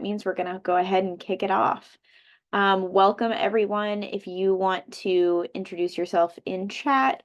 means we're going to go ahead and kick it off. Welcome, everyone. If you want to introduce yourself in chat,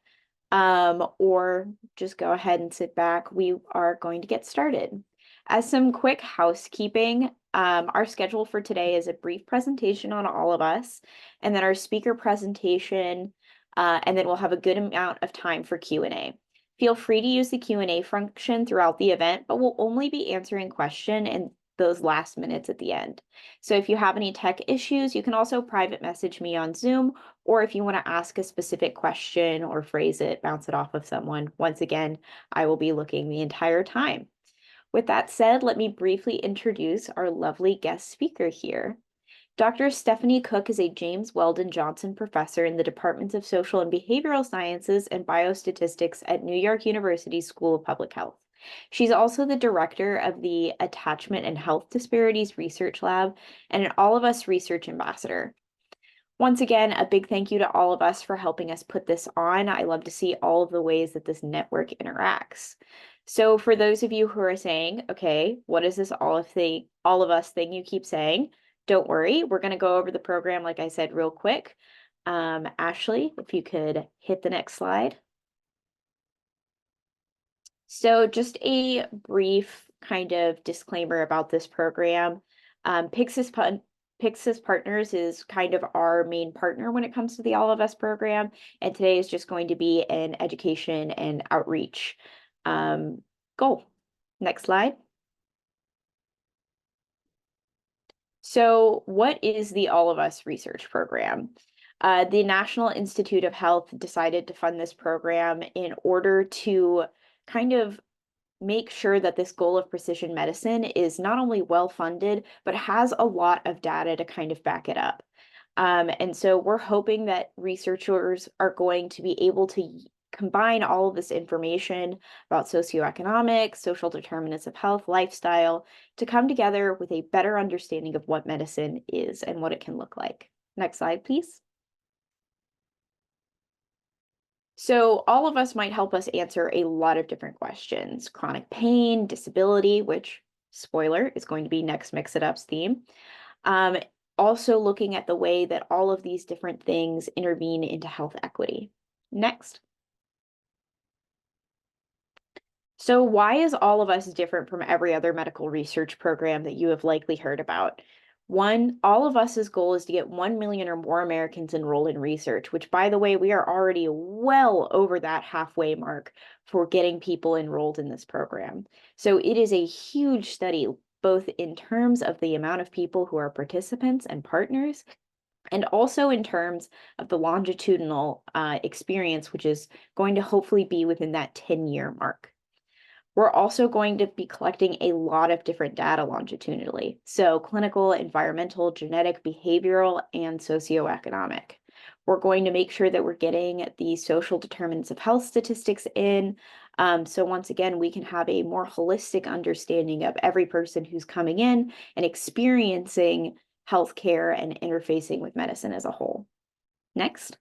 or just go ahead and sit back, we are going to get started. As some quick housekeeping, our schedule for today is a brief presentation on all of us, and then our speaker presentation, and then we'll have a good amount of time for Q&A. Feel free to use the Q&A function throughout the event, but we'll only be answering questions in those last minutes at the end. So if you have any tech issues, you can also private message me on Zoom, or if you want to ask a specific question or phrase it, bounce it off of someone. Once again, I will be looking the entire time. With that said, let me briefly introduce our lovely guest speaker here. Dr. Stephanie Cook is a James Weldon Johnson Professor in the Departments of Social and Behavioral Sciences and Biostatistics at New York University School of Public Health. She's also the director of the Attachment and Health Disparities Research Lab and an All of Us Research Ambassador. Once again, a big thank you to all of us for helping us put this on. I love to see all of the ways that this network interacts. So for those of you who are saying, okay, what is this all of us thing you keep saying? Don't worry, we're going to go over the program, like I said, real quick. Ashley, if you could hit the next slide. So just a brief kind of disclaimer about this program. Pyxis Partners is kind of our main partner when it comes to the All of Us program, and today is just going to be an education and outreach goal. Next slide. So what is the All of Us research program? The National Institute of Health decided to fund this program in order to kind of make sure that this goal of precision medicine is not only well funded, but has a lot of data to kind of back it up. And so we're hoping that researchers are going to be able to combine all of this information about socioeconomic, social determinants of health, lifestyle, to come together with a better understanding of what medicine is and what it can look like. Next slide, please. So all of us might help us answer a lot of different questions. Chronic pain, disability, which, spoiler, is going to be next Mix It Up's theme. Also looking at the way that all of these different things intervene into health equity. Next. So why is All of Us different from every other medical research program that you have likely heard about? One, All of Us's goal is to get 1 million or more Americans enrolled in research, which, by the way, we are already well over that halfway mark for getting people enrolled in this program. So it is a huge study, both in terms of the amount of people who are participants and partners, and also in terms of the longitudinal experience, which is going to hopefully be within that 10-year mark. We're also going to be collecting a lot of different data longitudinally. So clinical, environmental, genetic, behavioral, and socioeconomic. We're going to make sure that we're getting the social determinants of health statistics in. So once again, we can have a more holistic understanding of every person who's coming in and experiencing healthcare and interfacing with medicine as a whole. Next.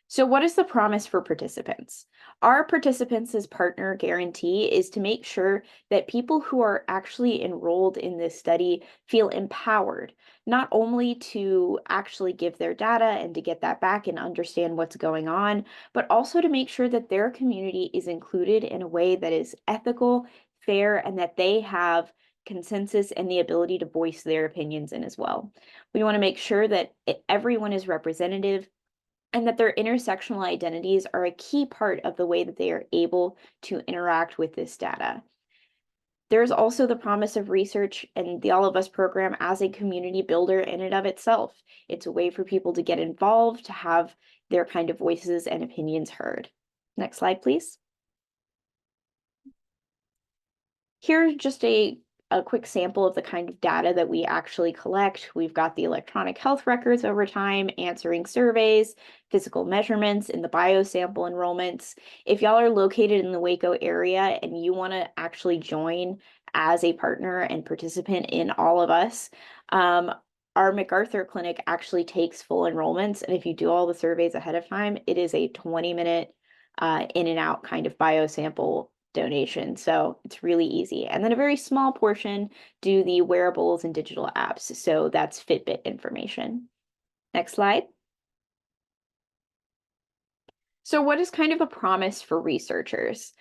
So what is the promise for participants? Our participants' partner guarantee is to make sure that people who are actually enrolled in this study feel empowered, not only to actually give their data and to get that back and understand what's going on, but also to make sure that their community is included in a way that is ethical, fair, and that they have consensus and the ability to voice their opinions in as well. We want to make sure that everyone is representative, and that their intersectional identities are a key part of the way that they are able to interact with this data. There's also the promise of research and the All of Us program as a community builder in and of itself. It's a way for people to get involved, to have their kind of voices and opinions heard. Next slide, please. Here's just a quick sample of the kind of data that we actually collect. We've got the electronic health records over time, answering surveys, physical measurements, and the biosample enrollments. If y'all are located in the Waco area and you want to actually join as a partner and participant in All of Us, our MacArthur clinic actually takes full enrollments. And if you do all the surveys ahead of time, it is a 20-minute in and out kind of biosample donation. So it's really easy. And then a very small portion do the wearables and digital apps. So that's Fitbit information. Next slide. So what is kind of the promise for researchers?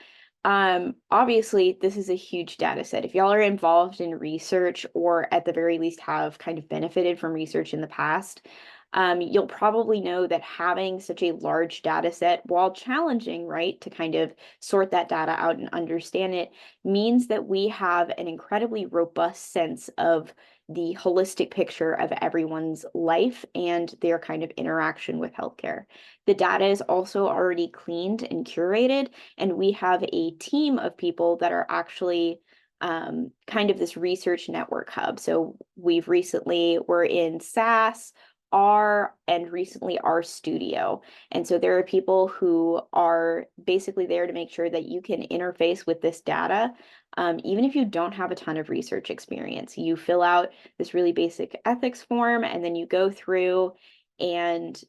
Obviously, this is a huge data set. If y'all are involved in research or at the very least have kind of benefited from research in the past, you'll probably know that having such a large data set, while challenging, right, to kind of sort that data out and understand it, means that we have an incredibly robust sense of the holistic picture of everyone's life and their kind of interaction with healthcare. The data is also already cleaned and curated, and we have a team of people that are actually kind of this research network hub. So we're in SAS, R, and recently R Studio. And so there are people who are basically there to make sure that you can interface with this data. Even if you don't have a ton of research experience, you fill out this really basic ethics form, and then you go through and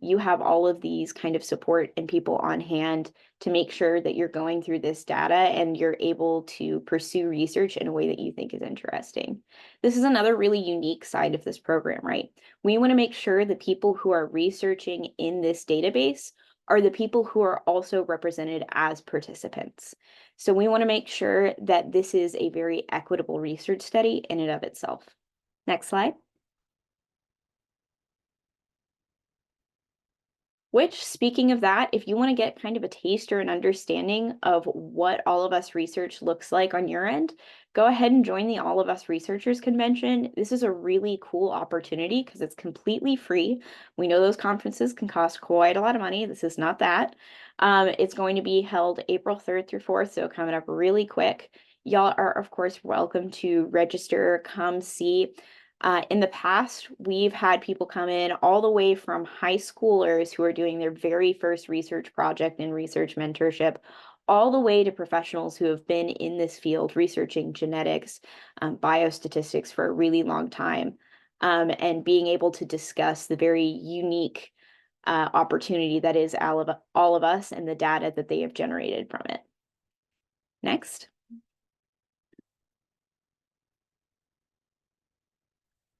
you have all of these kind of support and people on hand to make sure that you're going through this data and you're able to pursue research in a way that you think is interesting. This is another really unique side of this program, right? We want to make sure the people who are researching in this database are the people who are also represented as participants. So we want to make sure that this is a very equitable research study in and of itself. Next slide. Which, speaking of that, if you want to get kind of a taste or an understanding of what All of Us research looks like on your end, go ahead and join the All of Us Researchers Convention. This is a really cool opportunity because it's completely free. We know those conferences can cost quite a lot of money. This is not that. It's going to be held April 3rd through 4th, so coming up really quick. Y'all are, of course, welcome to register, come see. In the past, we've had people come in all the way from high schoolers who are doing their very first research project and research mentorship, all the way to professionals who have been in this field researching genetics, biostatistics for a really long time, and being able to discuss the very unique opportunity that is all of us and the data that they have generated from it. Next.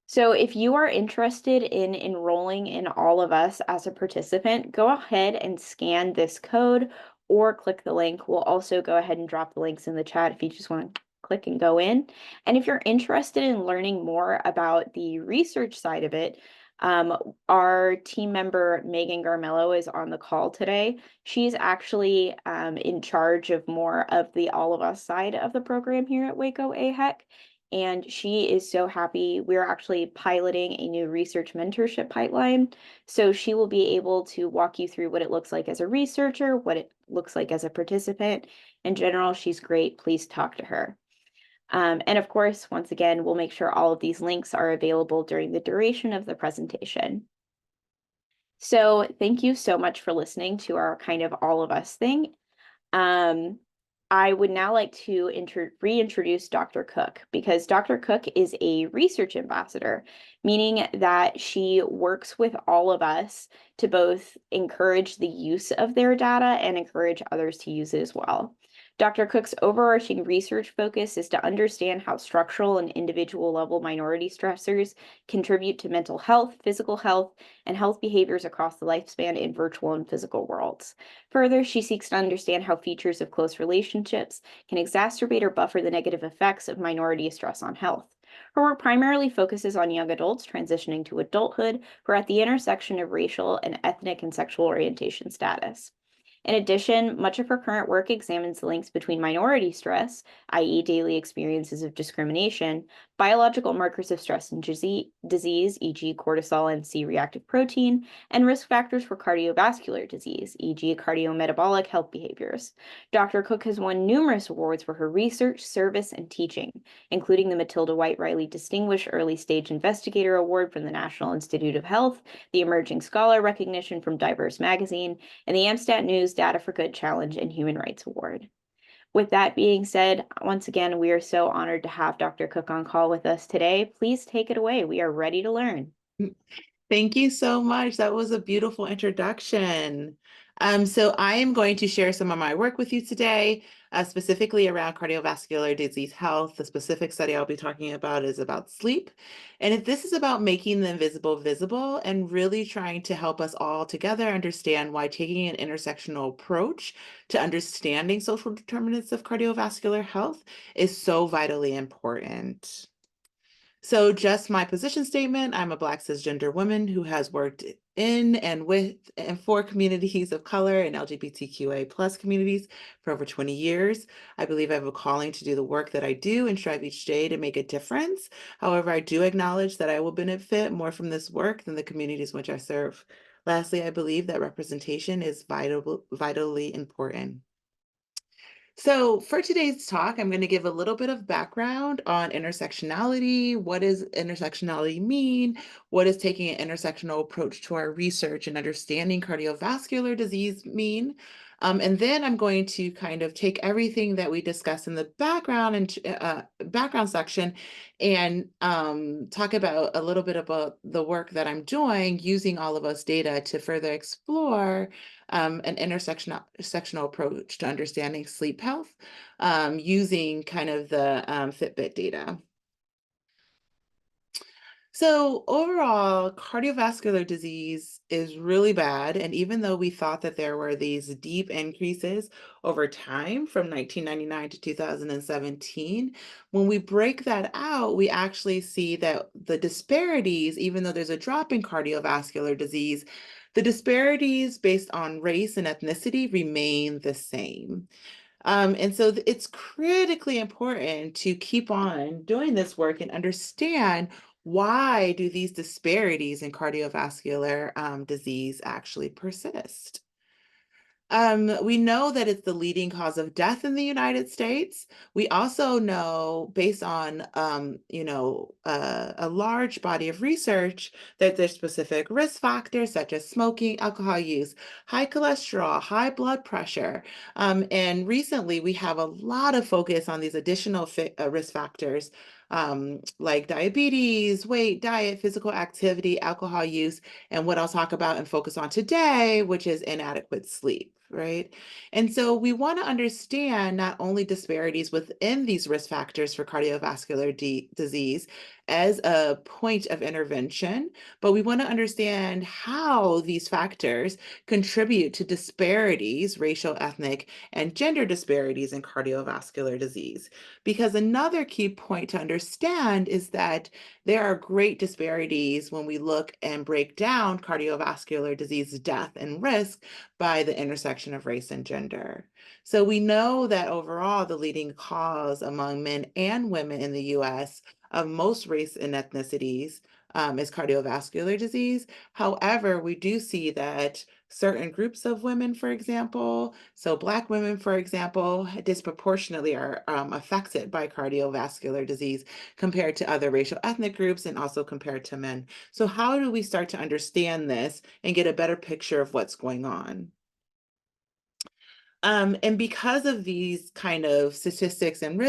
So if you are interested in enrolling in All of Us as a participant, go ahead and scan this code or click the link. We'll also go ahead and drop the links in the chat if you just want to click and go in. And if you're interested in learning more about the research side of it, our team member, Megan Garmello, is on the call today. She's actually in charge of more of the All of Us side of the program here at Waco AHEC. And she is so happy. We're actually piloting a new research mentorship pipeline. So she will be able to walk you through what it looks like as a researcher, what it looks like as a participant. In general, she's great. Please talk to her. And of course, once again, we'll make sure all of these links are available during the duration of the presentation. So thank you so much for listening to our kind of All of Us thing. I would now like to reintroduce Dr. Cook, because Dr. Cook is a research ambassador, meaning that she works with all of us to both encourage the use of their data and encourage others to use it as well. Dr. Cook's overarching research focus is to understand how structural and individual level minority stressors contribute to mental health, physical health, and health behaviors across the lifespan in virtual and physical worlds. Further, she seeks to understand how features of close relationships can exacerbate or buffer the negative effects of minority stress on health. Her work primarily focuses on young adults transitioning to adulthood who are at the intersection of racial and ethnic and sexual orientation status. In addition, much of her current work examines the links between minority stress, i.e. daily experiences of discrimination, biological markers of stress and disease, e.g. cortisol and C-reactive protein, and risk factors for cardiovascular disease, e.g. cardiometabolic health behaviors. Dr. Cook has won numerous awards for her research, service, and teaching, including the Matilda White-Riley Distinguished Early Stage Investigator Award from the National Institute of Health, the Emerging Scholar recognition from Diverse Magazine, and the AmStat News Data for Good Challenge and Human Rights Award. With that being said, once again, we are so honored to have Dr. Cook on call with us today. Please take it away. We are ready to learn. Thank you so much. That was a beautiful introduction. So I am going to share some of my work with you today, specifically around cardiovascular disease health. The specific study I'll be talking about is about sleep. And this is about making the invisible visible and really trying to help us all together understand why taking an intersectional approach to understanding social determinants of cardiovascular health is so vitally important. So just my position statement, I'm a Black cisgender woman who has worked in and with and for communities of color and LGBTQA plus communities for over 20 years. I believe I have a calling to do the work that I do and strive each day to make a difference. However, I do acknowledge that I will benefit more from this work than the communities which I serve. Lastly, I believe that representation is vitally important. So for today's talk, I'm going to give a little bit of background on intersectionality. What does intersectionality mean? What does taking an intersectional approach to our research and understanding cardiovascular disease mean? And then I'm going to kind of take everything that we discussed in the background and background section and talk about a little bit about the work that I'm doing using all of us data to further explore an intersectional approach to understanding sleep health using kind of the Fitbit data. So overall, cardiovascular disease is really bad. And even though we thought that there were these deep increases over time from 1999 to 2017, when we break that out, we actually see that the disparities, even though there's a drop in cardiovascular disease, the disparities based on race and ethnicity remain the same. And so it's critically important to keep on doing this work and understand why do these disparities in cardiovascular disease actually persist. We know that it's the leading cause of death in the United States. We also know, based on a large body of research, that there's specific risk factors such as smoking, alcohol use, high cholesterol, high blood pressure. And recently, we have a lot of focus on these additional risk factors like diabetes, weight, diet, physical activity, alcohol use, and what I'll talk about and focus on today, which is inadequate sleep. Right. And so we want to understand not only disparities within these risk factors for cardiovascular disease as a point of intervention, but we want to understand how these factors contribute to disparities, racial, ethnic, and gender disparities in cardiovascular disease. Because another key point to understand is that there are great disparities when we look and break down cardiovascular disease death and risk by the intersection of race and gender. So we know that overall, the leading cause among men and women in the US of most race and ethnicities is cardiovascular disease. However, we do see that certain groups of women, for example, so Black women, for example, disproportionately are affected by cardiovascular disease compared to other racial ethnic groups and also compared to men. So how do we start to understand this and get a better picture of what's going on? And because of these kind of statistics and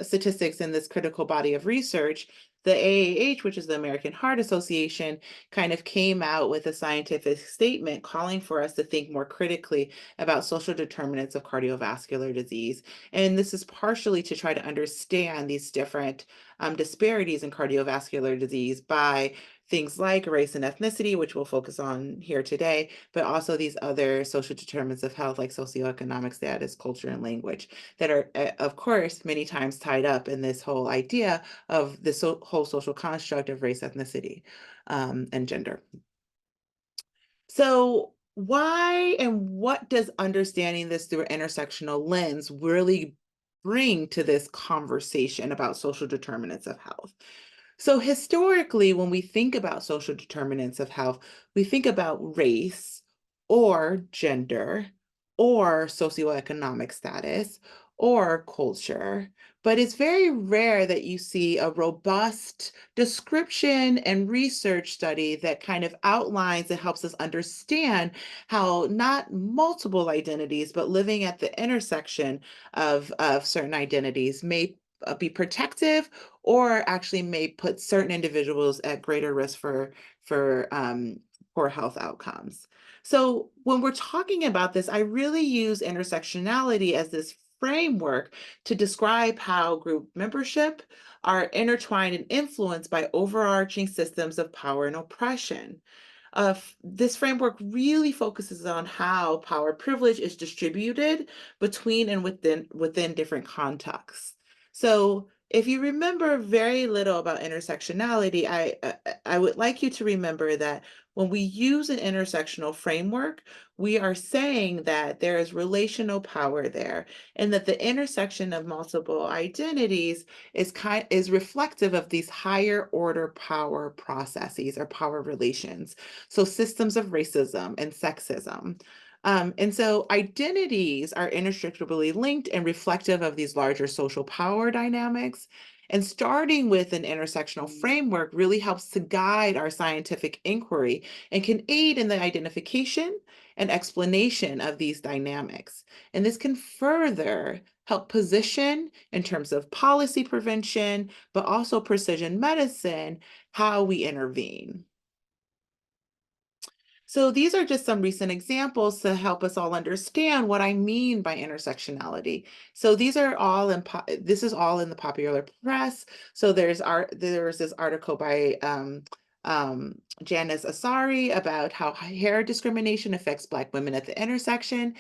statistics in this critical body of research, the AAH, which is the American Heart Association, kind of came out with a scientific statement calling for us to think more critically about social determinants of cardiovascular disease. And this is partially to try to understand these different disparities in cardiovascular disease by things like race and ethnicity, which we'll focus on here today, but also these other social determinants of health like socioeconomic status, culture, and language that are, of course, many times tied up in this whole idea of this whole social construct of race, ethnicity, and gender. So why and what does understanding this through an intersectional lens really bring to this conversation about social determinants of health? So historically, when we think about social determinants of health, we think about race or gender or socioeconomic status or culture, but it's very rare that you see a robust description and research study that kind of outlines and helps us understand how not multiple identities, but living at the intersection of certain identities may be protective or actually may put certain individuals at greater risk for poor health outcomes. So when we're talking about this, I really use intersectionality as this framework to describe how group membership are intertwined and influenced by overarching systems of power and oppression. This framework really focuses on how power privilege is distributed between and within different contexts. So if you remember very little about intersectionality, I would like you to remember that when we use an intersectional framework, we are saying that there is relational power there, and that the intersection of multiple identities is reflective of these higher order power processes or power relations. So systems of racism and sexism. And so identities are inextricably linked and reflective of these larger social power dynamics. And starting with an intersectional framework really helps to guide our scientific inquiry and can aid in the identification and explanation of these dynamics. And this can further help position in terms of policy prevention, but also precision medicine, how we intervene. So these are just some recent examples to help us all understand what I mean by intersectionality. So these are all this is all in the popular press. So there's this article by Janice Asari about how hair discrimination affects Black women at the intersection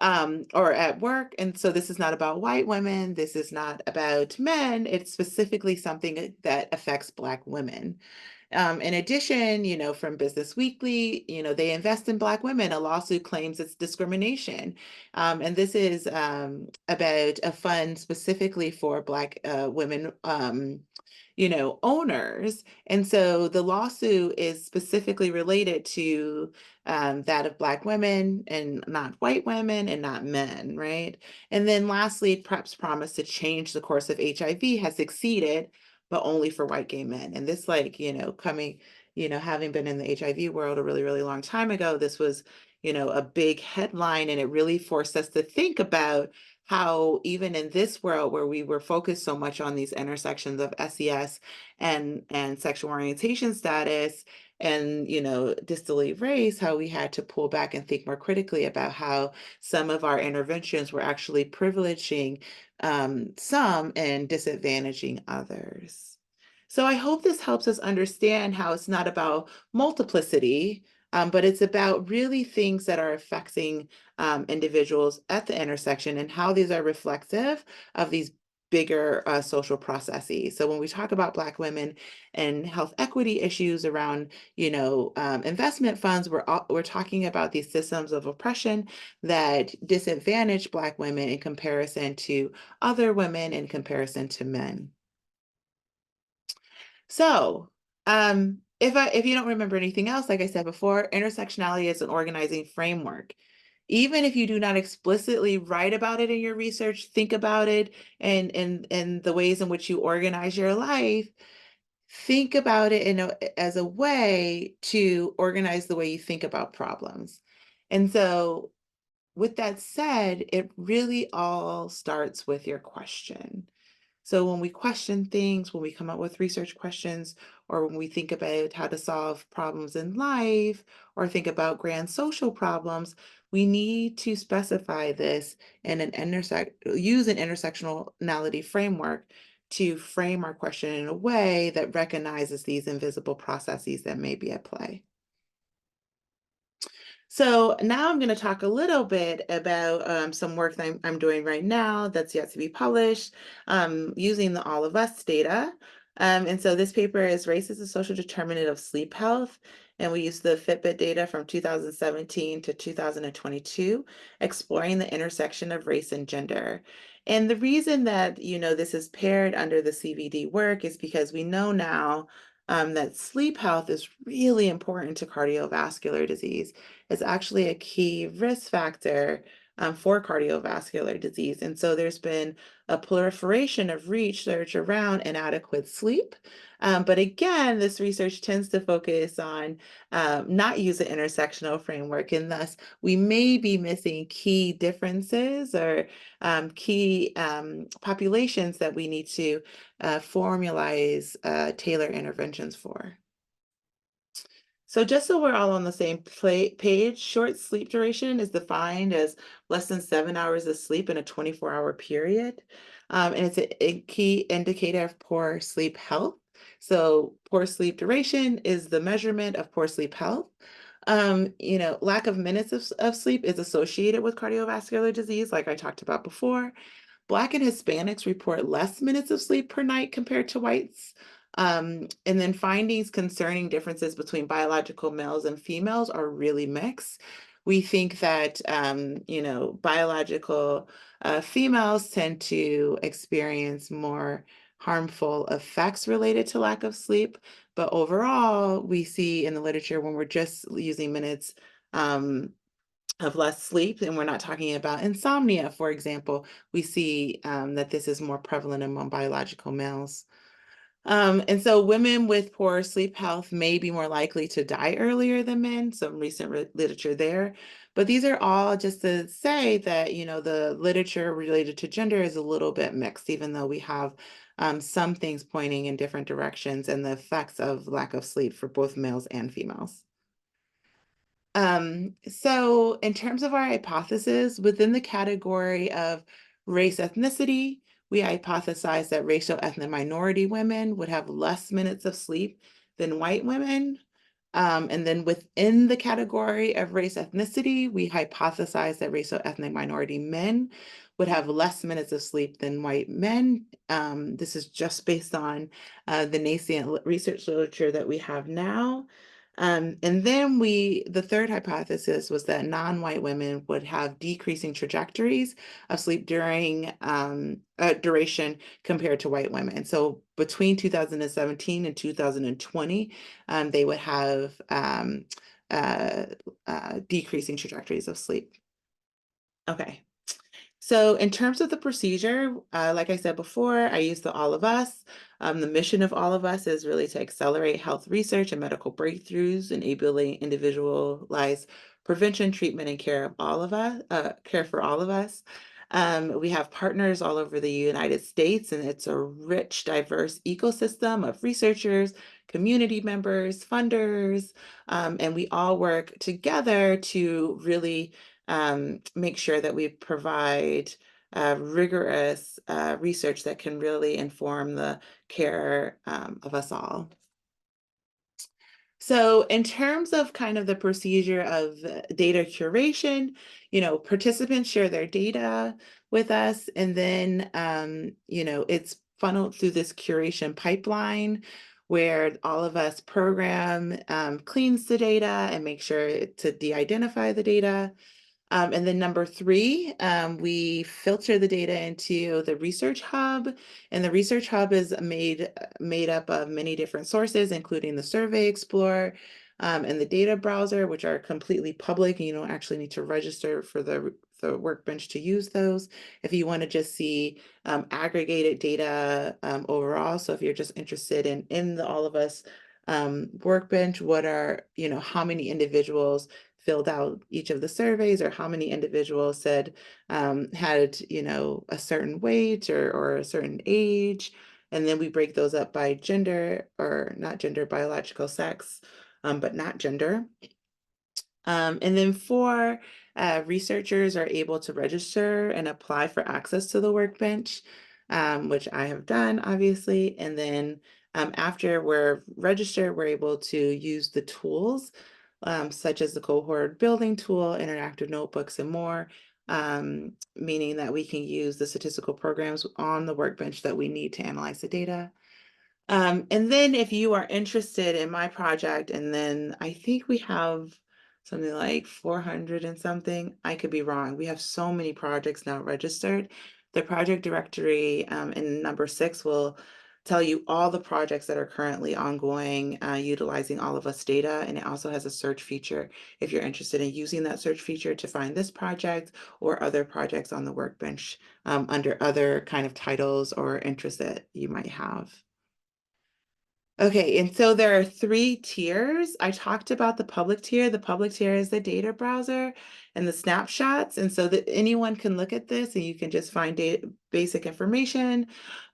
or at work. And so this is not about white women. This is not about men. It's specifically something that affects Black women. In addition, from Business Weekly, they invest in Black women. A lawsuit claims it's discrimination. And this is about a fund specifically for Black women, owners. And so the lawsuit is specifically related to that of Black women and not white women and not men, right? And then lastly, PrEP's promise to change the course of HIV has succeeded, but only for white gay men. And this, having been in the HIV world a really, really long time ago, this was, a big headline, and it really forced us to think about how even in this world where we were focused so much on these intersections of SES and sexual orientation status and, distally race, how we had to pull back and think more critically about how some of our interventions were actually privileging some and disadvantaging others. So I hope this helps us understand how it's not about multiplicity, but it's about really things that are affecting individuals at the intersection and how these are reflective of these bigger social processes. So when we talk about Black women and health equity issues around, investment funds, we're talking about these systems of oppression that disadvantage Black women in comparison to other women, in comparison to men. So, if you don't remember anything else, like I said before, intersectionality is an organizing framework. Even if you do not explicitly write about it in your research, think about it and the ways in which you organize your life, think about it as a way to organize the way you think about problems. And so with that said, it really all starts with your question. So when we question things, when we come up with research questions, or when we think about how to solve problems in life, or think about grand social problems, we need to specify this in use an intersectionality framework to frame our question in a way that recognizes these invisible processes that may be at play. So now I'm going to talk a little bit about some work that I'm doing right now that's yet to be published using the All of Us data. And so this paper is Race as a Social Determinant of Sleep Health. And we use the Fitbit data from 2017 to 2022, exploring the intersection of race and gender. And the reason that, this is paired under the CVD work is because we know now that sleep health is really important to cardiovascular disease. It's actually a key risk factor for cardiovascular disease. And so there's been a proliferation of research around inadequate sleep. But again, this research tends to focus on not use an intersectional framework, and thus we may be missing key differences or key populations that we need to formalize tailor interventions for. So just so we're all on the same page, short sleep duration is defined as less than 7 hours of sleep in a 24-hour period. And it's a key indicator of poor sleep health. So poor sleep duration is the measurement of poor sleep health. Lack of minutes of sleep is associated with cardiovascular disease, like I talked about before. Black and Hispanics report less minutes of sleep per night compared to whites. And then findings concerning differences between biological males and females are really mixed. We think that, biological females tend to experience more harmful effects related to lack of sleep. But overall, we see in the literature when we're just using minutes, of less sleep, and we're not talking about insomnia, for example, we see that this is more prevalent among biological males. And so women with poor sleep health may be more likely to die earlier than men, some recent literature there. But these are all just to say that, the literature related to gender is a little bit mixed, even though we have some things pointing in different directions and the effects of lack of sleep for both males and females. So in terms of our hypothesis, within the category of race ethnicity, we hypothesize that racial ethnic minority women would have less minutes of sleep than white women. And then within the category of race ethnicity, we hypothesize that racial ethnic minority men would have less minutes of sleep than white men. This is just based on the nascent research literature that we have now. And then the third hypothesis was that non-white women would have decreasing trajectories of sleep during duration compared to white women. So between 2017 and 2020, they would have decreasing trajectories of sleep. Okay. So in terms of the procedure, like I said before, I use the All of Us. The mission of All of Us is really to accelerate health research and medical breakthroughs, enabling individualized prevention, treatment, and care of all of us, care for all of us. We have partners all over the United States, and it's a rich, diverse ecosystem of researchers, community members, funders, and we all work together to really make sure that we provide rigorous research that can really inform the care of us all. So in terms of kind of the procedure of data curation, participants share their data with us, and then, it's funneled through this curation pipeline where all of us program cleans the data and make sure to de-identify the data. And then number three, we filter the data into the research hub, and the research hub is made up of many different sources, including the Survey Explorer and the data browser, which are completely public, and you don't actually need to register for the workbench to use those. If you want to just see aggregated data overall, so if you're just interested in the All of Us workbench, what are, how many individuals filled out each of the surveys, or how many individuals said had, a certain weight or a certain age. And then we break those up by gender, or not gender, biological sex, but not gender. And then four, researchers are able to register and apply for access to the workbench, which I have done, obviously. And then after we're registered, we're able to use the tools, such as the cohort building tool, interactive notebooks, and more, meaning that we can use the statistical programs on the workbench that we need to analyze the data. And then if you are interested in my project, and then I think we have something like 400 and something, I could be wrong. We have so many projects now registered. The project directory in number 6 will tell you all the projects that are currently ongoing, utilizing All of Us data. And it also has a search feature if you're interested in using that search feature to find this project or other projects on the workbench under other kind of titles or interests that you might have. Okay, and so there are three tiers. I talked about the public tier. The public tier is the data browser and the snapshots. And so that anyone can look at this and you can just find data, basic information.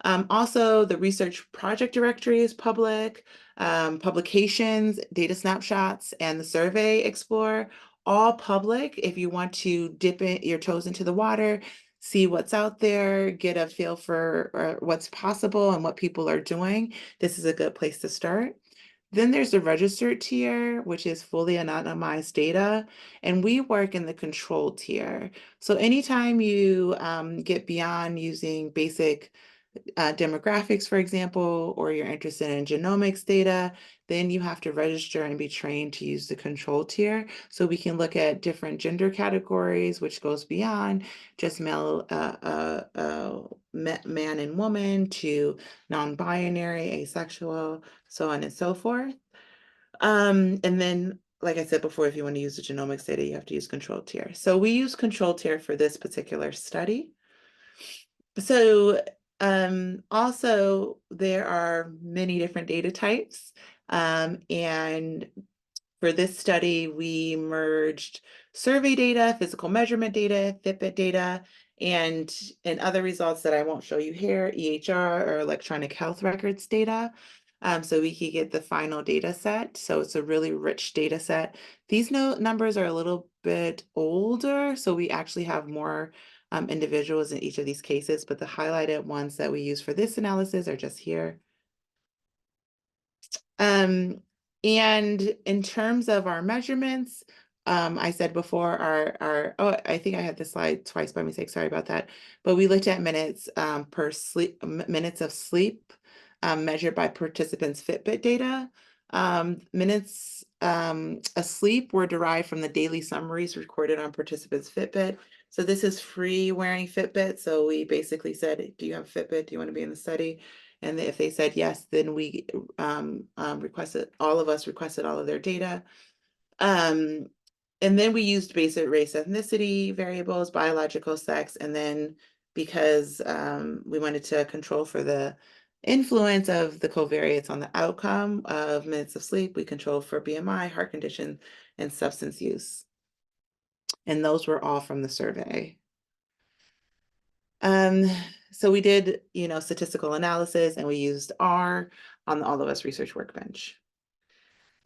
Also, the research project directory is public, publications, data snapshots, and the survey explorer, all public. If you want to dip your toes into the water, see what's out there, get a feel for what's possible and what people are doing, this is a good place to start. Then there's the registered tier, which is fully anonymized data, and we work in the control tier. So anytime you get beyond using basic demographics, for example, or you're interested in genomics data, then you have to register and be trained to use the control tier. So we can look at different gender categories, which goes beyond just male, man and woman to non-binary, asexual, so on and so forth. And then, like I said before, if you want to use the genomics data, you have to use control tier. So we use control tier for this particular study. So also there are many different data types. And for this study, we merged survey data, physical measurement data, Fitbit data, and other results that I won't show you here, EHR or electronic health records data. So we could get the final data set. So it's a really rich data set. These numbers are a little bit older, so we actually have more individuals in each of these cases, but the highlighted ones that we use for this analysis are just here. And in terms of our measurements, I said before oh, I think I had this slide twice by mistake, sorry about that. But we looked at minutes per sleep, minutes of sleep measured by participants' Fitbit data. Minutes asleep were derived from the daily summaries recorded on participants' Fitbit. So this is free wearing Fitbit. So we basically said, do you have a Fitbit? Do you want to be in the study? And if they said yes, then we requested, all of us requested all of their data. And then we used basic race, ethnicity variables, biological sex, and then because we wanted to control for the influence of the covariates on the outcome of minutes of sleep, we controlled for BMI, heart condition, and substance use. And those were all from the survey. So we did, statistical analysis, and we used R on the All of Us Research Workbench.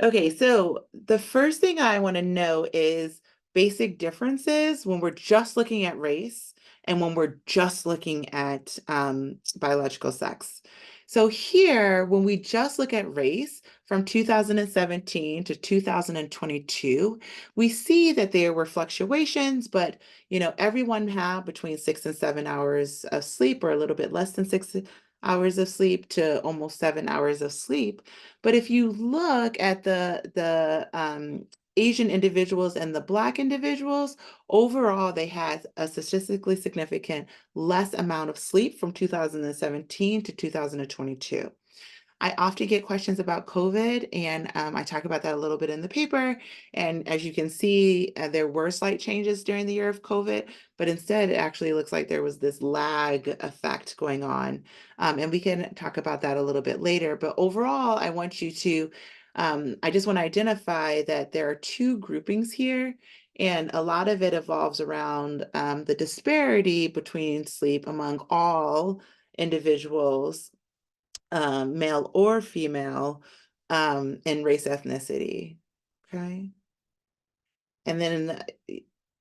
Okay, so the first thing I want to know is basic differences when we're just looking at race and when we're just looking at biological sex. So here, when we just look at race from 2017 to 2022, we see that there were fluctuations, but everyone had between 6 and 7 hours of sleep, or a little bit less than 6 hours of sleep to almost 7 hours of sleep. But if you look at the Asian individuals and the Black individuals, overall, they had a statistically significant less amount of sleep from 2017 to 2022. I often get questions about COVID, and I talk about that a little bit in the paper. And as you can see, there were slight changes during the year of COVID, but instead it actually looks like there was this lag effect going on. And we can talk about that a little bit later. But overall, I want you to, I just want to identify that there are two groupings here. And a lot of it evolves around the disparity between sleep among all individuals, male or female, and race ethnicity. Okay. And then,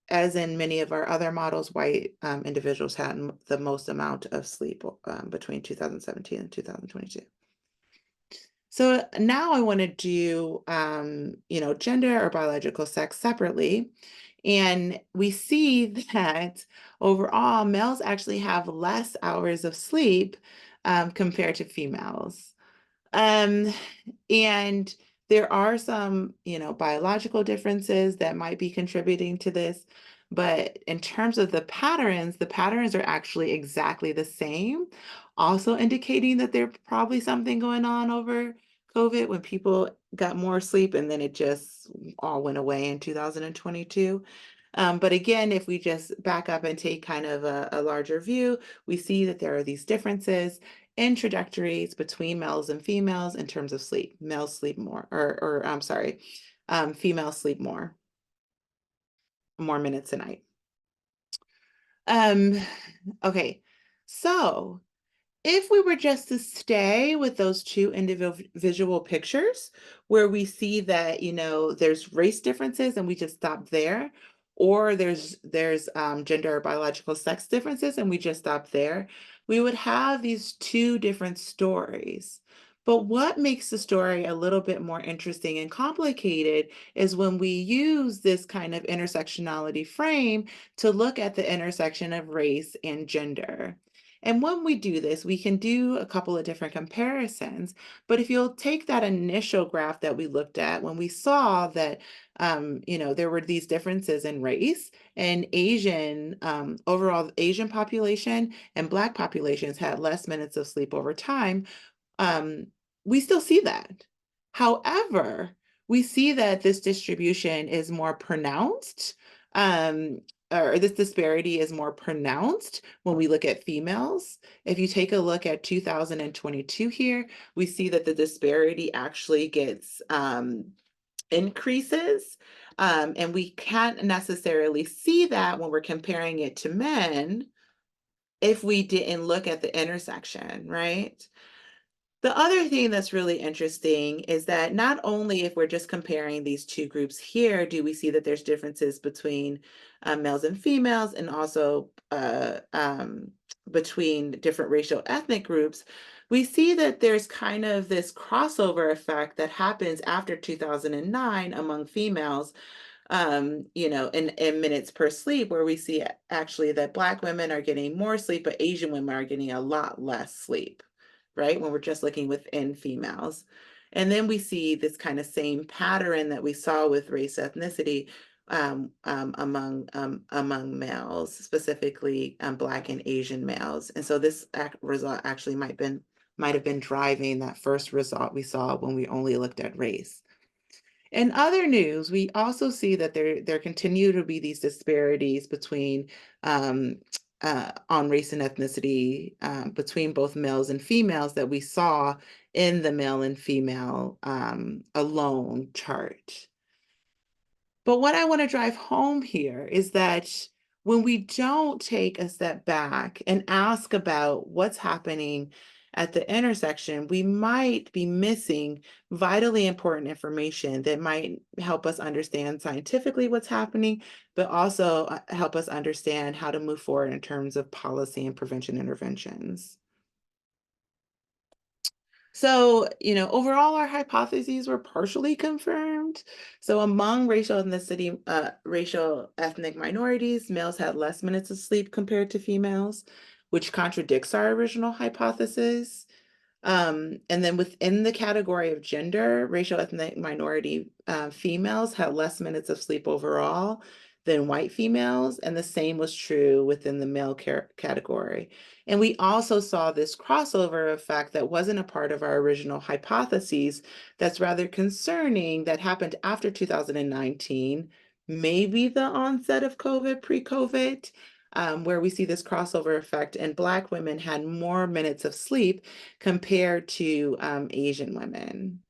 as in many of our other models, white individuals had the most amount of sleep between 2017 and 2022. So now I want to do, gender or biological sex separately. And we see that overall, males actually have less hours of sleep compared to females. Um, and there are some, biological differences that might be contributing to this. But in terms of the patterns are actually exactly the same, also indicating that there's probably something going on over COVID when people got more sleep and then it just all went away in 2022. But again, if we just back up and take kind of a larger view, we see that there are these differences. and trajectories between males and females in terms of sleep. Males sleep more, or I'm sorry, females sleep more minutes a night. Okay, so if we were just to stay with those two individual pictures where we see that, there's race differences and we just stop there, or there's gender or biological sex differences and we just stop there, we would have these two different stories. But what makes the story a little bit more interesting and complicated is when we use this kind of intersectionality frame to look at the intersection of race and gender. And when we do this, we can do a couple of different comparisons. But if you'll take that initial graph that we looked at, when we saw that, there were these differences in race, and overall Asian population and Black populations had less minutes of sleep over time, we still see that. However, we see that this distribution is more pronounced, or this disparity is more pronounced when we look at females. If you take a look at 2022 here, we see that the disparity actually gets increases. And we can't necessarily see that when we're comparing it to men if we didn't look at the intersection, right? The other thing that's really interesting is that not only if we're just comparing these two groups here, do we see that there's differences between males and females, and also between different racial ethnic groups, we see that there's kind of this crossover effect that happens after 2009 among females, in minutes per sleep, where we see actually that Black women are getting more sleep, but Asian women are getting a lot less sleep, right? When we're just looking within females. And then we see this kind of same pattern that we saw with race ethnicity among males, specifically Black and Asian males. And so this result actually might have been driving that first result we saw when we only looked at race. In other news, we also see that there continue to be these disparities between on race and ethnicity between both males and females that we saw in the male and female alone chart. But what I want to drive home here is that when we don't take a step back and ask about what's happening at the intersection, we might be missing vitally important information that might help us understand scientifically what's happening, but also help us understand how to move forward in terms of policy and prevention interventions. So, overall, our hypotheses were partially confirmed. So among racial ethnic minorities, males had less minutes of sleep compared to females, which contradicts our original hypothesis. And then within the category of gender, racial ethnic minority females had less minutes of sleep overall than white females, and the same was true within the male category. And we also saw this crossover effect that wasn't a part of our original hypotheses that's rather concerning, that happened after 2019, maybe the onset of COVID, pre-COVID, where we see this crossover effect, and Black women had more minutes of sleep compared to Asian women.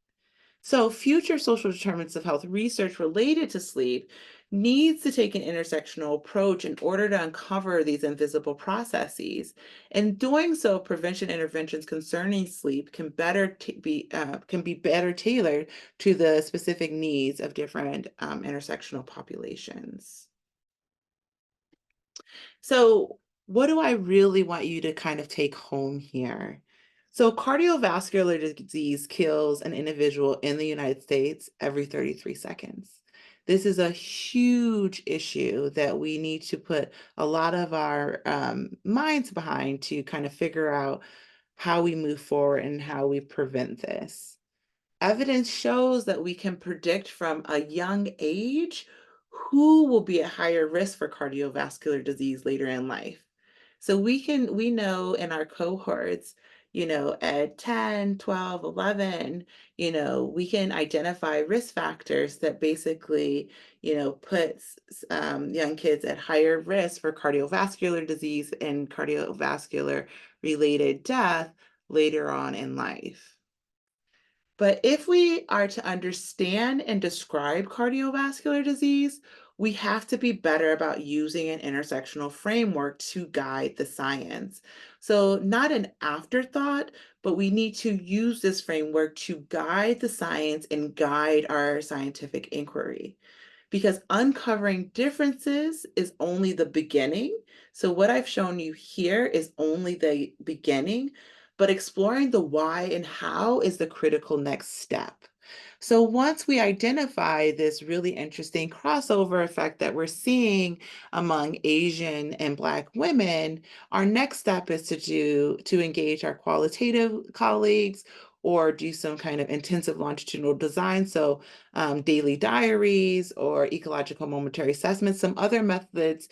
So future social determinants of health research related to sleep needs to take an intersectional approach in order to uncover these invisible processes. In doing so, prevention interventions concerning sleep can be better tailored to the specific needs of different intersectional populations. So what do I really want you to kind of take home here? So cardiovascular disease kills an individual in the United States every 33 seconds. This is a huge issue that we need to put a lot of our minds behind to kind of figure out how we move forward and how we prevent this. Evidence shows that we can predict from a young age who will be at higher risk for cardiovascular disease later in life. So we know in our cohorts, at 10, 12, 11, we can identify risk factors that basically, puts young kids at higher risk for cardiovascular disease and cardiovascular related death later on in life. But if we are to understand and describe cardiovascular disease, we have to be better about using an intersectional framework to guide the science. So, not an afterthought, but we need to use this framework to guide the science and guide our scientific inquiry, because uncovering differences is only the beginning. So, what I've shown you here is only the beginning, but exploring the why and how is the critical next step. So, once we identify this really interesting crossover effect that we're seeing among Asian and Black women, our next step is to engage our qualitative colleagues or do some kind of intensive longitudinal design. So, daily diaries or ecological momentary assessments, some other methods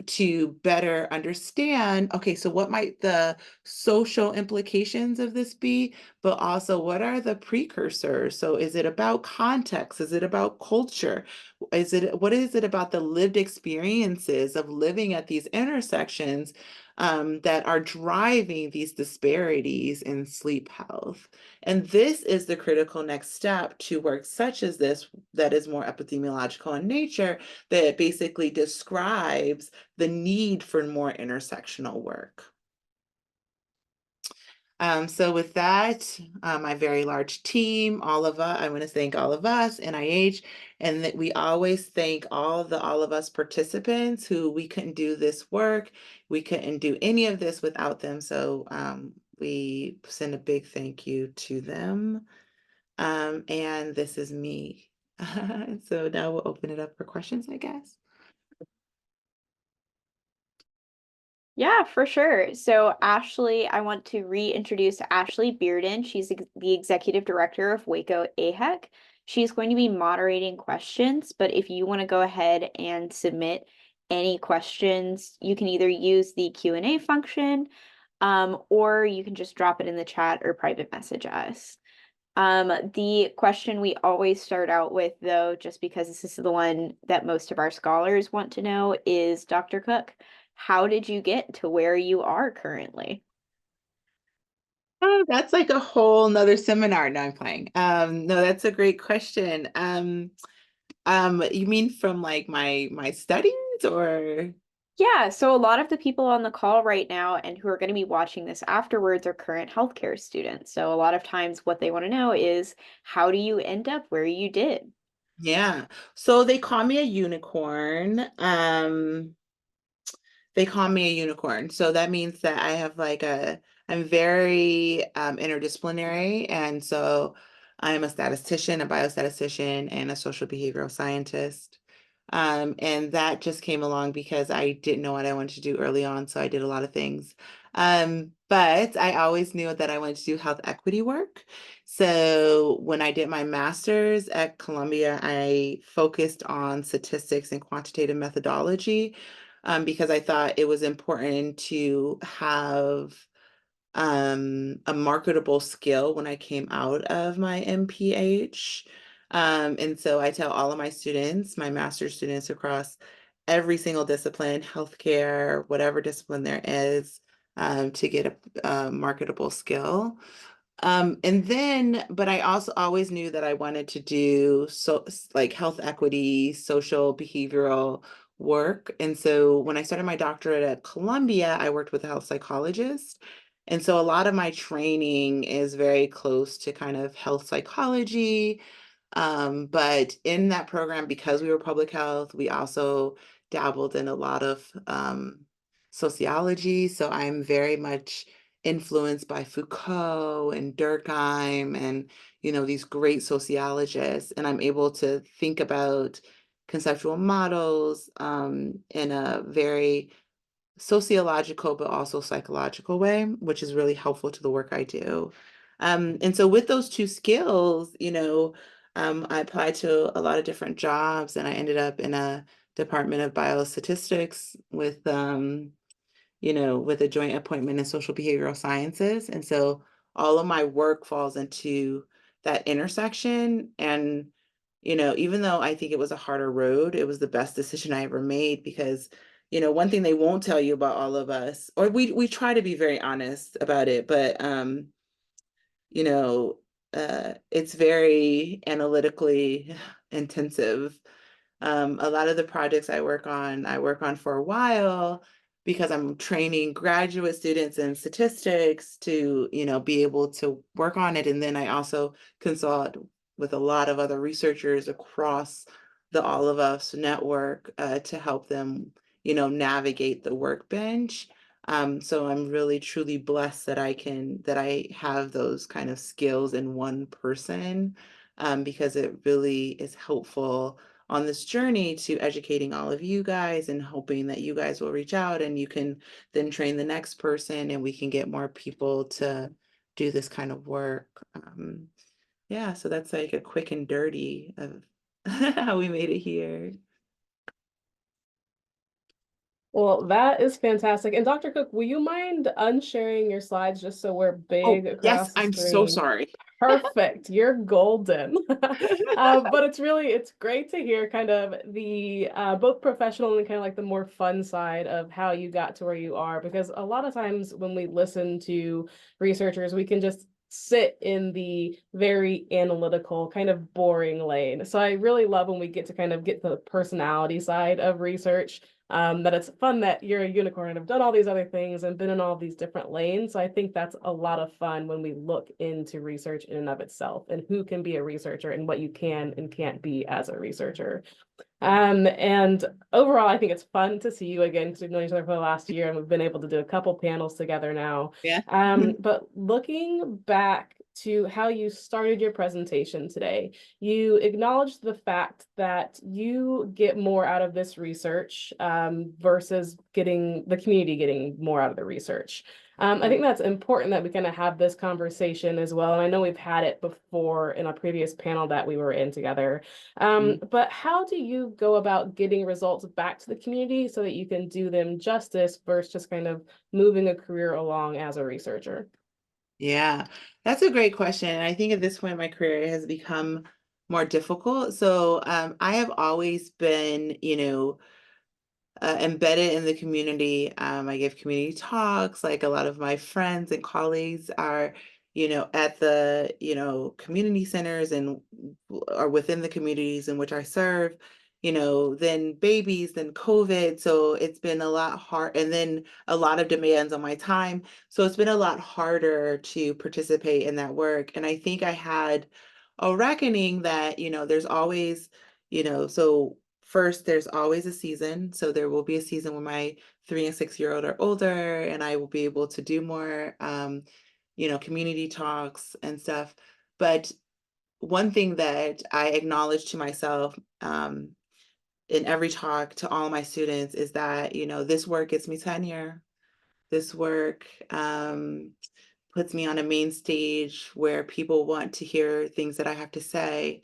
to better understand, okay, so what might the social implications of this be, but also what are the precursors? So is it about context? Is it about culture? What is it about the lived experiences of living at these intersections that are driving these disparities in sleep health? And this is the critical next step to work such as this that is more epidemiological in nature, that basically describes the need for more intersectional work. So with that, my very large team, all of us, I want to thank all of us, NIH, and that we always thank all of us participants who we couldn't do this work. We couldn't do any of this without them. So we send a big thank you to them. And this is me. So now we'll open it up for questions, I guess. Yeah, for sure. So, Ashley, I want to reintroduce Ashley Bearden. She's the executive director of Waco AHEC. She's going to be moderating questions, but if you want to go ahead and submit any questions, you can either use the Q&A function, or you can just drop it in the chat or private message us. The question we always start out with, though, just because this is the one that most of our scholars want to know, is Dr. Cook, how did you get to where you are currently? Oh, that's like a whole nother seminar. No, I'm playing. No, that's a great question. You mean from like my studies or? Yeah, so a lot of the people on the call right now and who are going to be watching this afterwards are current healthcare students. So a lot of times what they want to know is, how do you end up where you did? Yeah. So they call me a unicorn. They call me a unicorn. So that means that I'm very interdisciplinary. And so I'm a statistician, a biostatistician, and a social behavioral scientist. And that just came along because I didn't know what I wanted to do early on. So I did a lot of things. But I always knew that I wanted to do health equity work. So when I did my master's at Columbia, I focused on statistics and quantitative methodology, because I thought it was important to have a marketable skill when I came out of my MPH. And so I tell all of my students, my master's students across every single discipline, healthcare, whatever discipline there is, to get a marketable skill. But I also always knew that I wanted to do like health equity, social behavioral work. And so when I started my doctorate at Columbia, I worked with a health psychologist. And so a lot of my training is very close to kind of health psychology, but in that program, because we were public health, we also dabbled in a lot of sociology. So I'm very much influenced by Foucault and Durkheim and, these great sociologists. And I'm able to think about conceptual models in a very sociological, but also psychological way, which is really helpful to the work I do. And so with those two skills, I applied to a lot of different jobs and I ended up in a department of biostatistics with a joint appointment in social behavioral sciences. And so all of my work falls into that intersection. And, even though I think it was a harder road, it was the best decision I ever made because one thing they won't tell you about all of us, or we try to be very honest about it, but you know, it's very analytically intensive. A lot of the projects I work on for a while because I'm training graduate students in statistics to, be able to work on it. And then I also consult with a lot of other researchers across the All of Us network to help them, navigate the workbench. So I'm really truly blessed that that I have those kind of skills in one person, because it really is helpful on this journey to educating all of you guys and hoping that you guys will reach out and you can then train the next person and we can get more people to do this kind of work. Yeah, so that's like a quick and dirty of how we made it here. Well, that is fantastic. And Dr. Cook, will you mind unsharing your slides just so we're Oh, big yes, across the I'm so screen? sorry. Perfect. You're golden. But it's great to hear kind of the both professional and kind of like the more fun side of how you got to where you are. Because a lot of times when we listen to researchers, we can just sit in the very analytical, kind of boring lane. So I really love when we get to kind of get the personality side of research, that it's fun that you're a unicorn and have done all these other things and been in all these different lanes. So I think that's a lot of fun when we look into research in and of itself and who can be a researcher and what you can and can't be as a researcher. And overall, I think it's fun to see you again because we've known each other for the last year and we've been able to do a couple panels together now. Yeah. But looking back to how you started your presentation today, you acknowledged the fact that you get more out of this research versus getting the community getting more out of the research. I think that's important that we kind of have this conversation as well. And I know we've had it before in a previous panel that we were in together. But how do you go about getting results back to the community so that you can do them justice versus just kind of moving a career along as a researcher? Yeah, that's a great question. And I think at this point in my career, it has become more difficult. So I have always been, embedded in the community. I give community talks. Like a lot of my friends and colleagues are, at the, community centers and are within the communities in which I serve. Then babies, then COVID. So it's been a lot hard, and then a lot of demands on my time. So it's been a lot harder to participate in that work. And I think I had a reckoning that, there's always, so first, there's always a season. So there will be a season when my 3 and 6 year old are older, and I will be able to do more, community talks and stuff. But one thing that I acknowledge to myself, in every talk to all my students is that, this work gets me tenure. This work puts me on a main stage where people want to hear things that I have to say.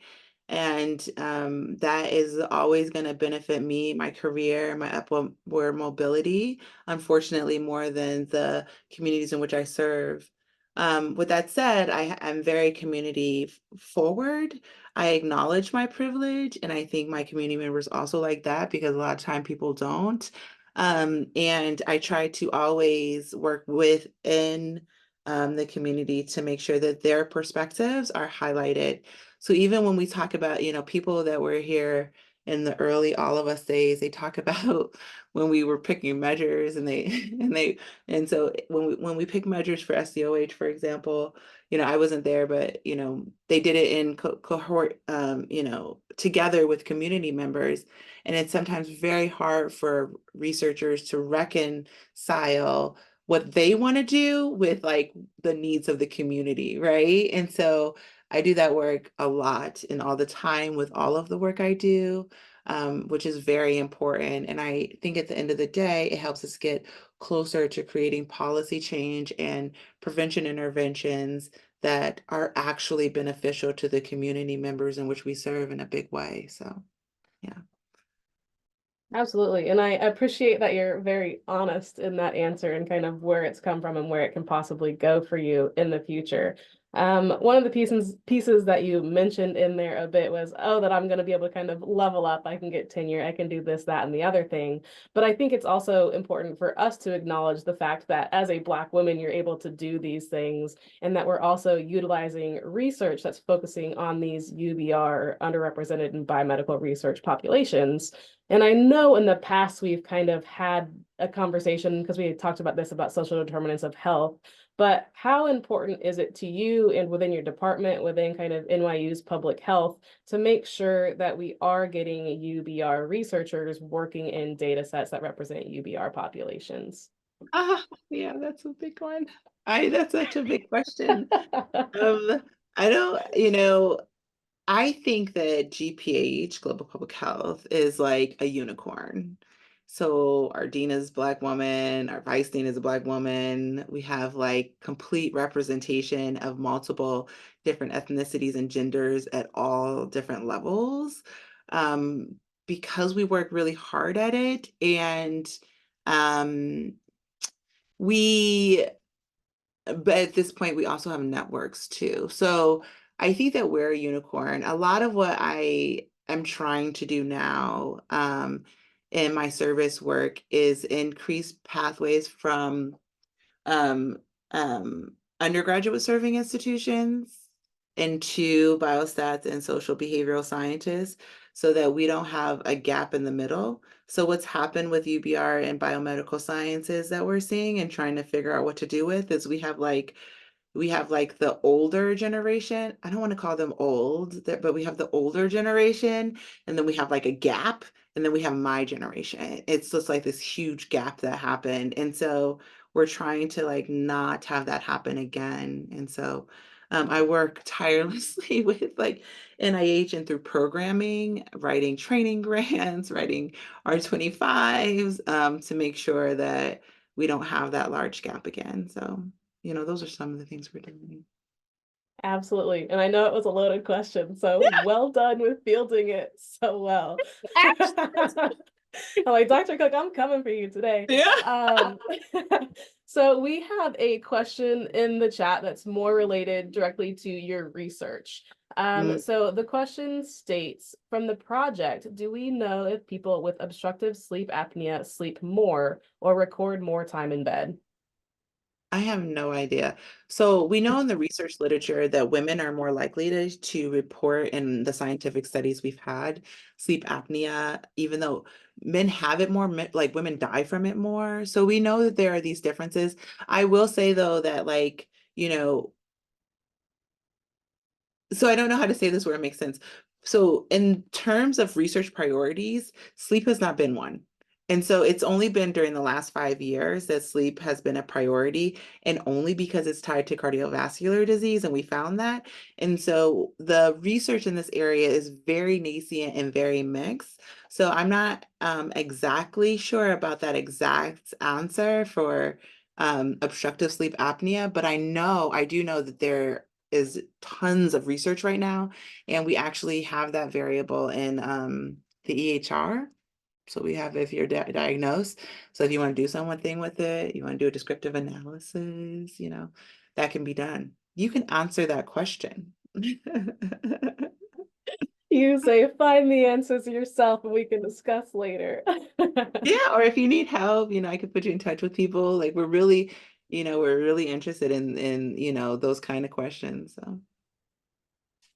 And that is always going to benefit me, my career, my upward mobility, unfortunately, more than the communities in which I serve. With that said, I'm very community forward. I acknowledge my privilege, and I think my community members also like that because a lot of time people don't. And I try to always work within the community to make sure that their perspectives are highlighted. So even when we talk about, people that were here in the early All of Us days, they talk about when we were picking measures and and so when we pick measures for SDOH, for example, I wasn't there, but they did it in cohort, together with community members. And it's sometimes very hard for researchers to reconcile what they want to do with like the needs of the community, right? And so I do that work a lot and all the time with all of the work I do, which is very important. And I think at the end of the day, it helps us get closer to creating policy change and prevention interventions that are actually beneficial to the community members in which we serve in a big way. So, yeah. Absolutely. And I appreciate that you're very honest in that answer and kind of where it's come from and where it can possibly go for you in the future. One of the pieces that you mentioned in there a bit was, oh, that I'm going to be able to kind of level up. I can get tenure. I can do this, that, and the other thing. But I think it's also important for us to acknowledge the fact that as a Black woman, you're able to do these things, and that we're also utilizing research that's focusing on these UBR, underrepresented and biomedical research populations. And I know in the past we've kind of had a conversation because we talked about this about social determinants of health. But how important is it to you and within your department, within kind of NYU's public health, to make sure that we are getting UBR researchers working in data sets that represent UBR populations? Yeah, that's a big one. That's such a big question. I don't, I think that GPH, Global Public Health, is like a unicorn. So our dean is a Black woman, our vice dean is a Black woman. We have like complete representation of multiple different ethnicities and genders at all different levels, because we work really hard at it. And um, we but at this point, we also have networks too. So I think that we're a unicorn. A lot of what I am trying to do now, in my service work is increase pathways from um, undergraduate serving institutions into biostats and social behavioral scientists so that we don't have a gap in the middle. So what's happened with UBR and biomedical sciences that we're seeing and trying to figure out what to do with is we have like the older generation. I don't want to call them old, but we have the older generation, and then we have like a gap, and then we have my generation. It's just like this huge gap that happened. And so we're trying to like not have that happen again. And so I work tirelessly with like NIH and through programming, writing training grants, writing R25s, to make sure that we don't have that large gap again. So those are some of the things we're doing. Absolutely. And I know it was a loaded question, so well done with fielding it so well. I'm like, Dr. Cook, I'm coming for you today. Yeah. So we have a question in the chat that's more related directly to your research. So the question states, from the project, do we know if people with obstructive sleep apnea sleep more or record more time in bed? I have no idea. So we know in the research literature that women are more likely to report in the scientific studies we've had sleep apnea, even though men have it more, like women die from it more. So we know that there are these differences. I will say though that like, so I don't know how to say this where it makes sense. So in terms of research priorities, sleep has not been one. And so it's only been during the last 5 years that sleep has been a priority, and only because it's tied to cardiovascular disease, and we found that. And so the research in this area is very nascent and very mixed. So I'm not exactly sure about that exact answer for obstructive sleep apnea, but I do know that there is tons of research right now, and we actually have that variable in the EHR. So we have if you're diagnosed. So if you want to do something with it, you want to do a descriptive analysis, that can be done. You can answer that question. You say, find the answers yourself and we can discuss later. Yeah, or if you need help, I could put you in touch with people. Like we're really interested in those kind of questions. So.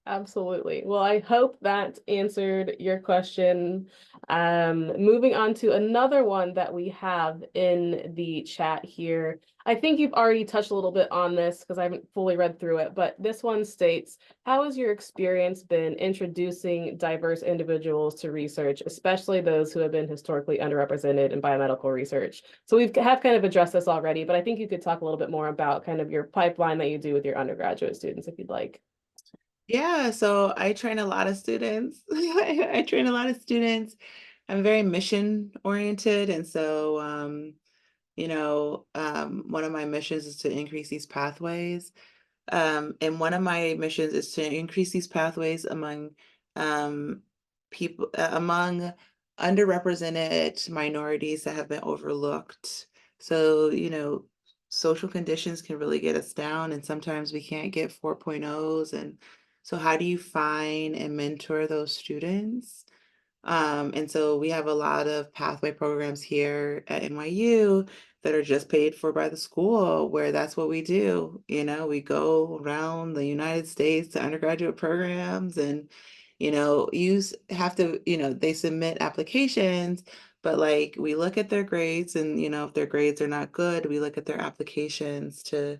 Absolutely. Well, I hope that answered your question. Moving on to another one that we have in the chat here. I think you've already touched a little bit on this because I haven't fully read through it, but this one states, how has your experience been introducing diverse individuals to research, especially those who have been historically underrepresented in biomedical research? So we have kind of addressed this already, but I think you could talk a little bit more about kind of your pipeline that you do with your undergraduate students if you'd like. Yeah, so I train a lot of students. I train a lot of students. I'm very mission oriented. And so, one of my missions is to increase these pathways. And one of my missions is to increase these pathways among people, among underrepresented minorities that have been overlooked. So, social conditions can really get us down, and sometimes we can't get 4.0s. And so how do you find and mentor those students? And so we have a lot of pathway programs here at NYU that are just paid for by the school, where that's what we do. We go around the United States to undergraduate programs, and, you have to, they submit applications, but like we look at their grades, and, if their grades are not good, we look at their applications to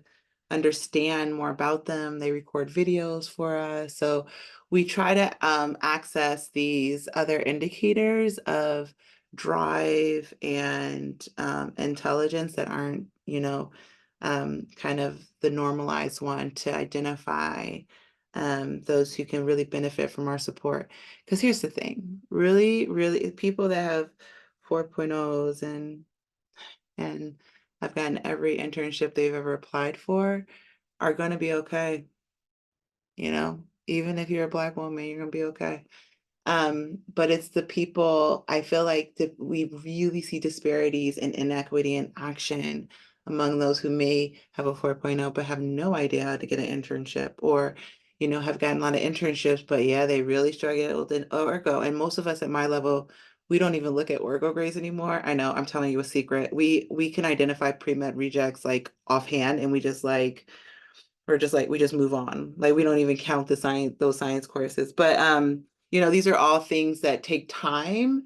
understand more about them. They record videos for us. So we try to access these other indicators of drive and intelligence that aren't, kind of the normalized one, to identify those who can really benefit from our support. Because here's the thing, really, really, people that have 4.0s and have gotten every internship they've ever applied for are going to be okay. Even if you're a Black woman, you're gonna be okay. But it's the people, I feel like, that we really see disparities and inequity in action among those who may have a 4.0 but have no idea how to get an internship, or have gotten a lot of internships, but yeah, they really struggle with an orgo. And most of us at my level, we don't even look at orgo grades anymore. I know, I'm telling you a secret. We can identify pre-med rejects like offhand, and we just we just move on. Like, we don't even count those science courses. But these are all things that take time.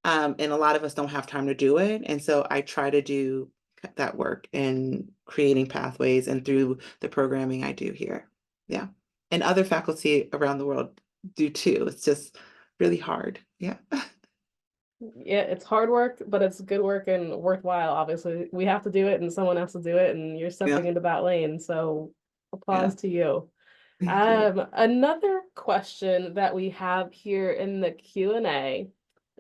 And a lot of us don't have time to do it. And so I try to do that work in creating pathways and through the programming I do here. Yeah. And other faculty around the world do too. It's just really hard. Yeah. Yeah, it's hard work, but it's good work and worthwhile. Obviously, we have to do it and someone has to do it, and you're Yeah. stepping into that lane. So Yeah. applause to you. Thank you. Another question that we have here in the Q&A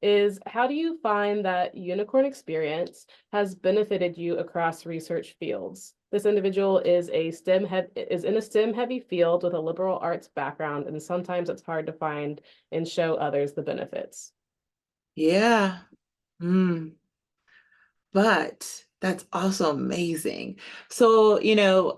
is, how do you find that unicorn experience has benefited you across research fields? This individual is in a STEM heavy field with a liberal arts background, and sometimes it's hard to find and show others the benefits. Yeah. Mm. But that's also amazing. So,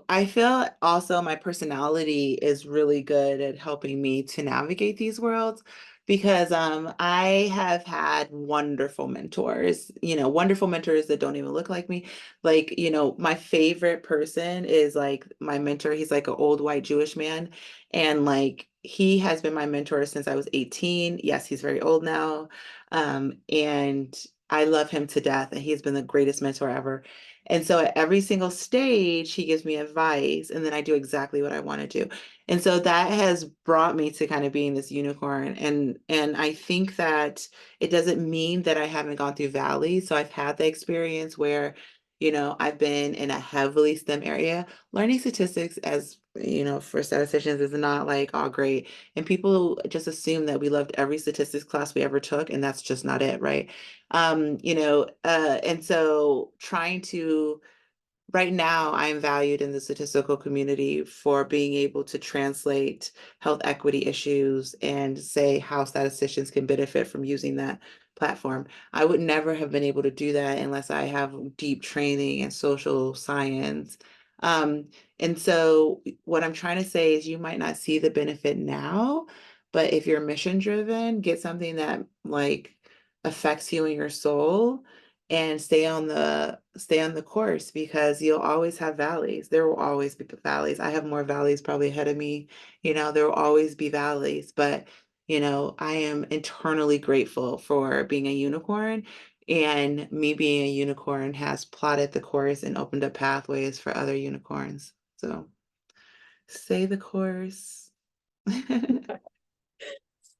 I feel also my personality is really good at helping me to navigate these worlds, because I have had wonderful mentors, wonderful mentors that don't even look like me. Like, my favorite person is like my mentor. He's like an old white Jewish man. And like, he has been my mentor since I was 18. Yes, he's very old now. And I love him to death, and he's been the greatest mentor ever. And so at every single stage, he gives me advice, and then I do exactly what I want to do. And so that has brought me to kind of being this unicorn. And I think that it doesn't mean that I haven't gone through valleys. So I've had the experience where, I've been in a heavily STEM area. Learning statistics, as for statisticians, is not like all great. And people just assume that we loved every statistics class we ever took, and that's just not it, right? And so right now, I'm valued in the statistical community for being able to translate health equity issues and say how statisticians can benefit from using that platform. I would never have been able to do that unless I have deep training in social science. Um, and so what I'm trying to say is, you might not see the benefit now, but if you're mission driven, get something that like affects you in your soul, and stay on the course, because you'll always have valleys. There will always be valleys. I have more valleys probably ahead of me. There will always be valleys, but I am internally grateful for being a unicorn, and me being a unicorn has plotted the course and opened up pathways for other unicorns. So stay the course.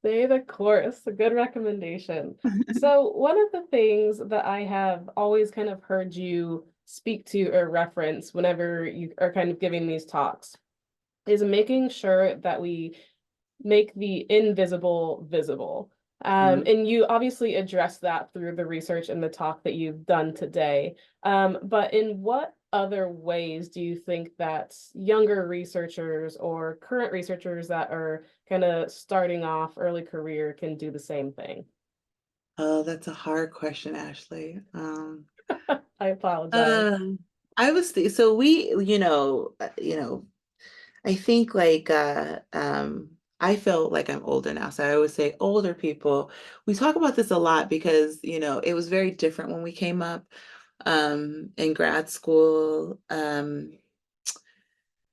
Stay the course, a good recommendation. So one of the things that I have always kind of heard you speak to or reference whenever you are kind of giving these talks is making sure that we make the invisible visible. Mhm. And you obviously address that through the research and the talk that you've done today. But in what other ways do you think that younger researchers or current researchers that are kind of starting off early career can do the same thing? Oh, that's a hard question, Ashley. I apologize. Uh, So we, I think like I feel like I'm older now. So I always say older people, we talk about this a lot because, it was very different when we came up in grad school.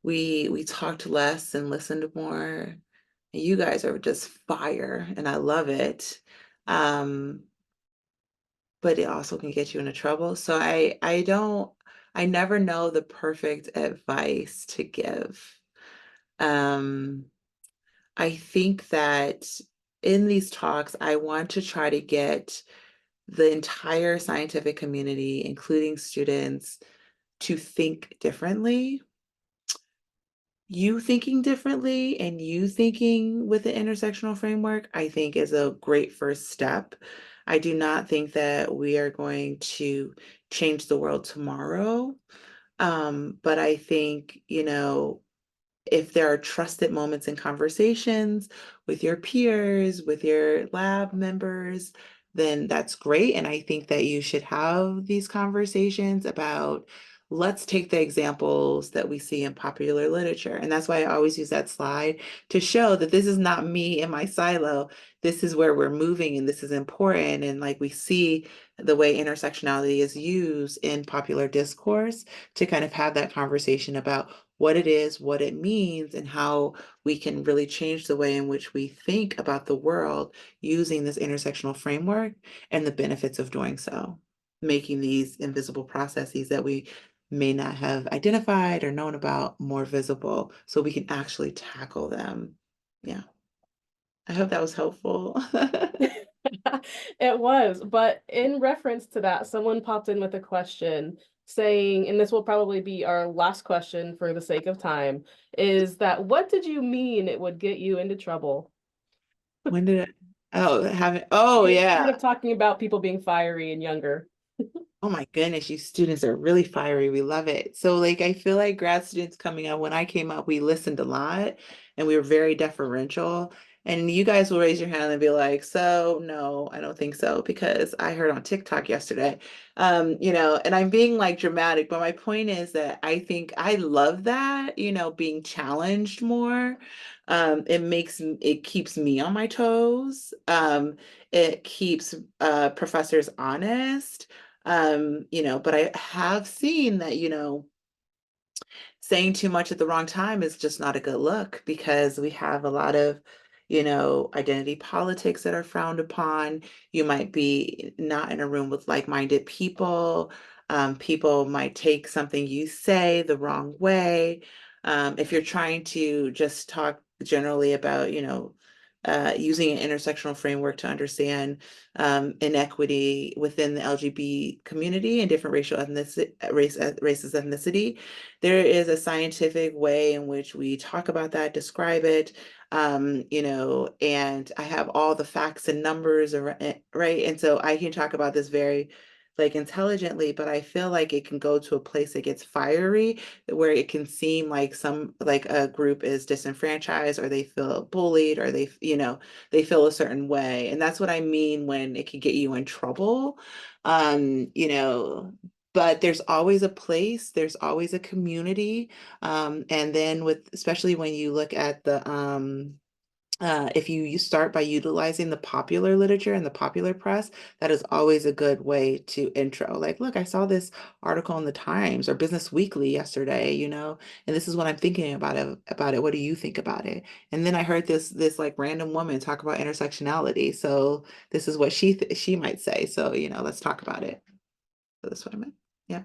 We talked less and listened more. You guys are just fire and I love it. Um, but it also can get you into trouble. So I never know the perfect advice to give. Um, I think that in these talks, I want to try to get the entire scientific community, including students, to think differently. You thinking differently and you thinking with the intersectional framework, I think is a great first step. I do not think that we are going to change the world tomorrow. But I think, if there are trusted moments in conversations with your peers, with your lab members, then that's great. And I think that you should have these conversations about, let's take the examples that we see in popular literature. And that's why I always use that slide to show that this is not me in my silo. This is where we're moving and this is important. And like we see the way intersectionality is used in popular discourse to kind of have that conversation about what it is, what it means, and how we can really change the way in which we think about the world using this intersectional framework and the benefits of doing so, making these invisible processes that we may not have identified or known about more visible so we can actually tackle them. Yeah, I hope that was helpful. It was, but in reference to that, someone popped in with a question saying, and this will probably be our last question for the sake of time, is that what did you mean it would get you into trouble? When did it? Oh, haven't. Oh, You're yeah. kind of talking about people being fiery and younger. Oh my goodness, you students are really fiery. We love it. So like I feel like grad students coming up, when I came up, we listened a lot and we were very deferential. And you guys will raise your hand and be like, so no, I don't think so, because I heard on TikTok yesterday. And I'm being like dramatic, but my point is that I think I love that, being challenged more. It keeps me on my toes. It keeps professors honest. But I have seen that, saying too much at the wrong time is just not a good look because we have a lot of, identity politics that are frowned upon. You might be not in a room with like-minded people. People might take something you say the wrong way. If you're trying to just talk generally about, using an intersectional framework to understand inequity within the LGBT community and different racial races, ethnicity. There is a scientific way in which we talk about that, describe it, and I have all the facts and numbers, right? And so I can talk about this very like intelligently, but I feel like it can go to a place that gets fiery, where it can seem like like a group is disenfranchised or they feel bullied or they feel a certain way. And that's what I mean when it can get you in trouble. Um, you know, but there's always a place, there's always a community. And then especially when you look at if you start by utilizing the popular literature and the popular press, that is always a good way to intro. Like, look, I saw this article in the Times or Business Weekly yesterday, and this is what I'm thinking about it. What do you think about it? And then I heard this like random woman talk about intersectionality. So this is what she might say. So, let's talk about it. So that's what I meant. Yeah.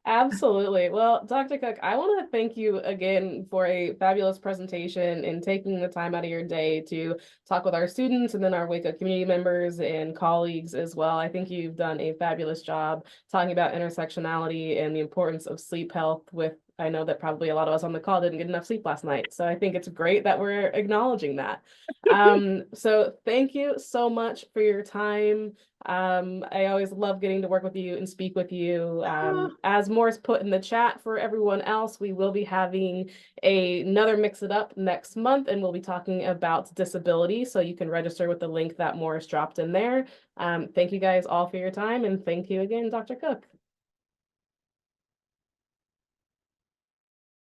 Absolutely. Well, Dr. Cook, I want to thank you again for a fabulous presentation and taking the time out of your day to talk with our students and then our Wake Up community members and colleagues as well. I think you've done a fabulous job talking about intersectionality and the importance of sleep health with I know that probably a lot of us on the call didn't get enough sleep last night. So I think it's great that we're acknowledging that. So thank you so much for your time. I always love getting to work with you and speak with you. As more is put in the chat for everyone else, we will be having another Mix It Up next month, and we'll be talking about disability. So you can register with the link that Morris dropped in there. Thank you guys all for your time, and thank you again, Dr. Cook.